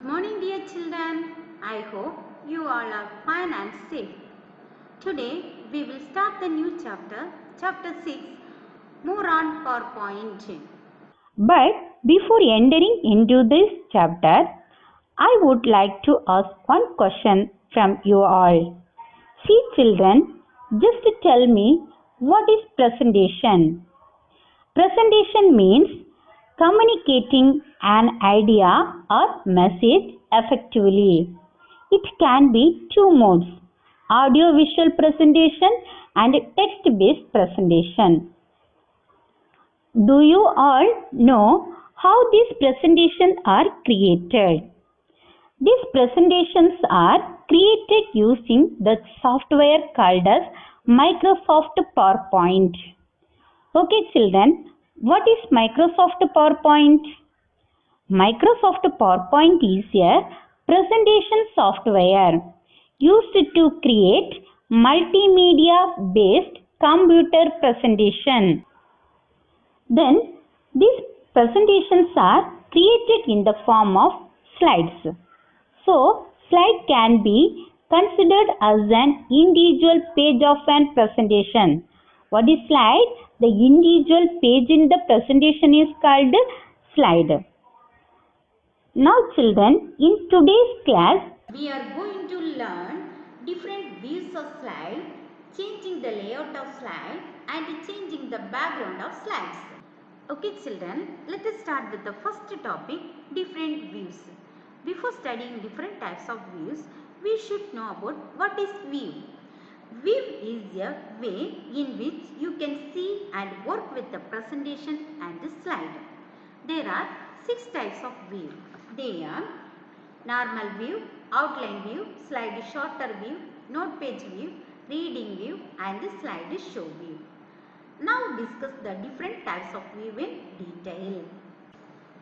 Good morning dear children. I hope you all are fine and safe. Today we will start the new chapter, chapter 6, more on PowerPoint. But before entering into this chapter, I would like to ask one question from you all. See children, just tell me what is presentation? Presentation means communicating an idea or message effectively. It can be two modes, audio visual presentation and text based presentation. Do you all know how these presentations are created? These presentations are created using the software called as Microsoft PowerPoint. Okay children, what is Microsoft PowerPoint? Microsoft PowerPoint is a presentation software used to create multimedia based computer presentation. Then these presentations are created in the form of slides. So slide can be considered as an individual page of an presentation. What is slide? The individual page in the presentation is called slide. Now children, in today's class, We are going to learn different views of slide, changing the layout of slide and changing the background of slides. Okay children, let us start with the first topic, different views. Before studying different types of views, we should know about what is view. View is a way in which you can see and work with the presentation and the slide. There are 6 types of view. They are normal view, outline view, slide shorter view, note page view, reading view and slide show view. Now discuss the different types of view in detail.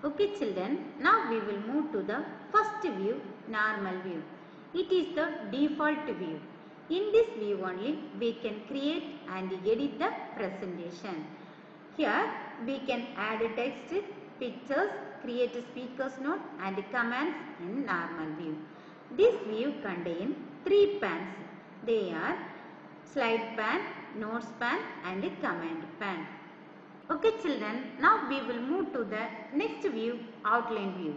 Okay children, now we will move to the first view, normal view. It is the default view. In this view only we can create and edit the presentation. Here we can add text, pictures, create speakers note and commands in normal view. This view contains 3 pans. They are slide pan, notes pan and command pan. Okay children, now we will move to the next view, outline view.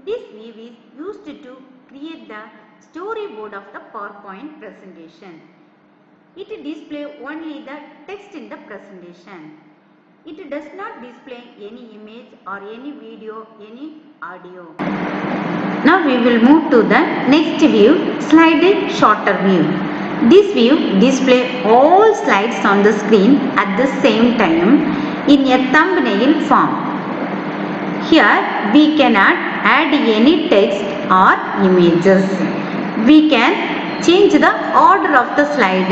This view is used to create the storyboard of the PowerPoint presentation. It displays only the text in the presentation. It does not display any image or any video, any audio. Now we will move to the next view, slide shorter view. This view displays all slides on the screen at the same time in a thumbnail form. Here we cannot add any text or images. We can change the order of the slide.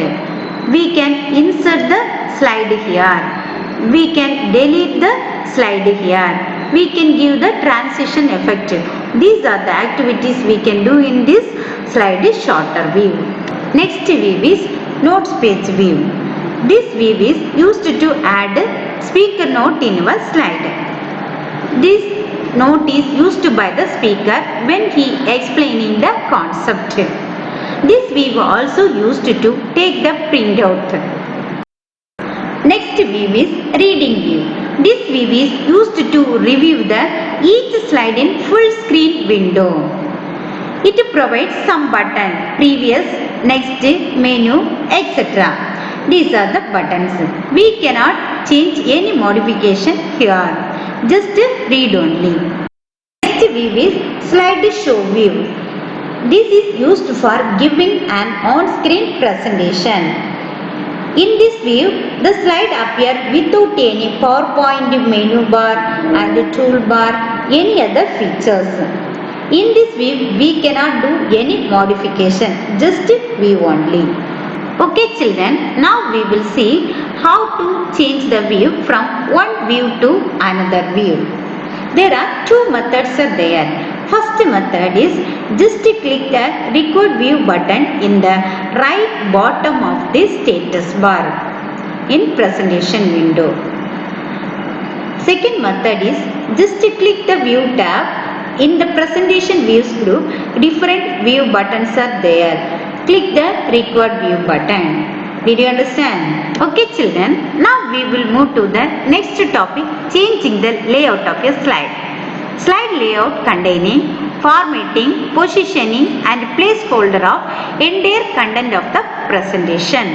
We can insert the slide here. We can delete the slide here. We can give the transition effect. These are the activities we can do in this slide shorter view. Next view is notes page view. This view is used to add speaker note in our slide. This note is used by the speaker when he explaining the concept. This view also used to take the printout. Next view is reading view. This view is used to review each slide in full screen window. It provides some button, previous, next, menu, etc. These are the buttons. We cannot change any modification here. Just read only. Next view is slide show view. This is used for giving an on-screen presentation. In this view, the slide appears without any PowerPoint menu bar and toolbar, any other features. In this view, we cannot do any modification, just view only. Okay children, now we will see how to change the view from one view to another view. There are 2 methods there. First method is just click the record view button in the right bottom of the status bar in presentation window. Second method is just click the view tab In the presentation views group, different view buttons are there. Click the required view button. Did you understand? Okay children, now we will move to the next topic, changing the layout of a slide. Slide layout containing formatting, positioning and placeholder of entire content of the presentation.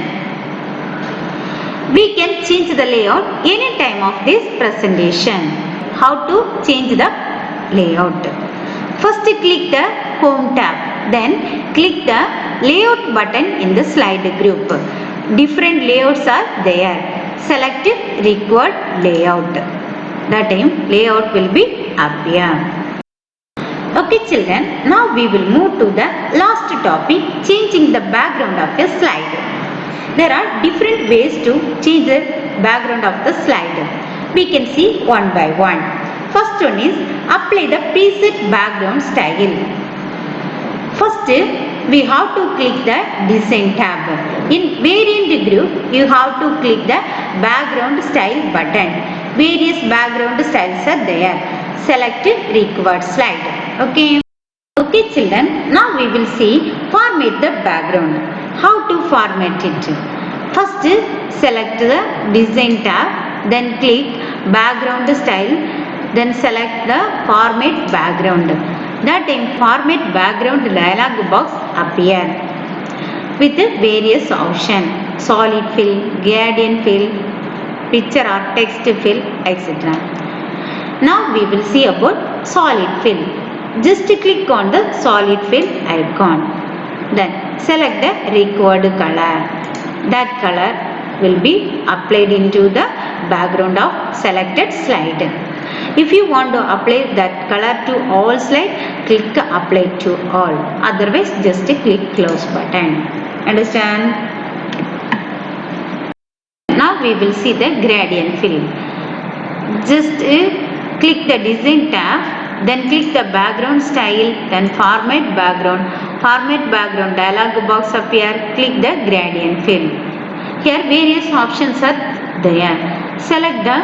We can change the layout any time of this presentation. How to change the layout? First click the home tab, then click the layout button in the slide group. Different layouts are there. Select required layout. That time layout will be appear. Okay children, now we will move to the last topic, changing the background of a slide. There are different ways to change the background of the slide. We can see one by one. First one is apply the preset background style. First, we have to click the design tab. In variant group, you have to click the background style button. Various background styles are there. Select required slide. Okay. Okay children, now we will see format the background. How to format it? First, select the design tab, then click background style, then select the format background. That time format background dialog box appear with various options, solid fill, gradient fill, picture or text fill, etc. Now we will see about solid fill. Just click on the solid fill icon. Then select the required color. That color will be applied into the background of selected slide. If you want to apply that color to all slide, click apply to all. Otherwise, just click close button. Understand? Now we will see the gradient fill. Just click the design tab, then click the background style, then format background. Format background dialog box appear. Click the gradient fill. Here various options are there. Select the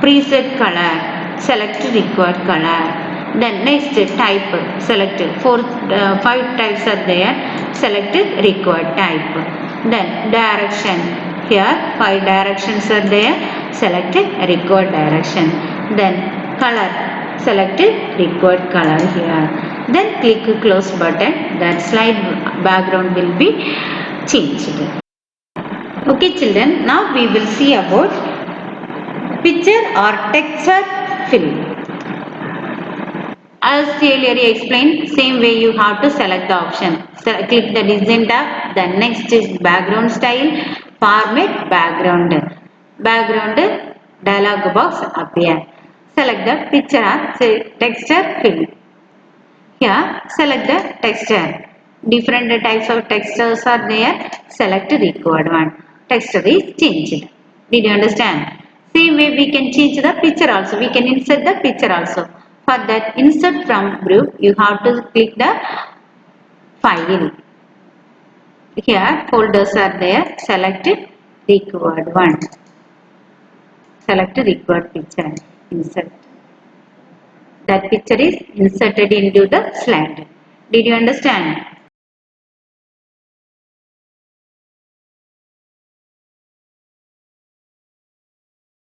preset color. Select required color. Then next type. Select 5 types are there. Select required type. Then direction. Here 5 directions are there. Select required direction. Then color. Select required color here. Then click close button. That slide background will be changed. Okay children, now we will see about picture or texture fill. As earlier explained, same way you have to select the option. So click the design tab, then next is background style, format background. Background dialog box appear. Select the picture or texture fill. Here select the texture. Different types of textures are there. Select required one. Texture is changed. Did you understand? Same way we can change the picture also. We can insert the picture also. For that insert from group, you have to click the file. Here folders are there. Select required one. Select required picture. Insert. That picture is inserted into the slide. Did you understand?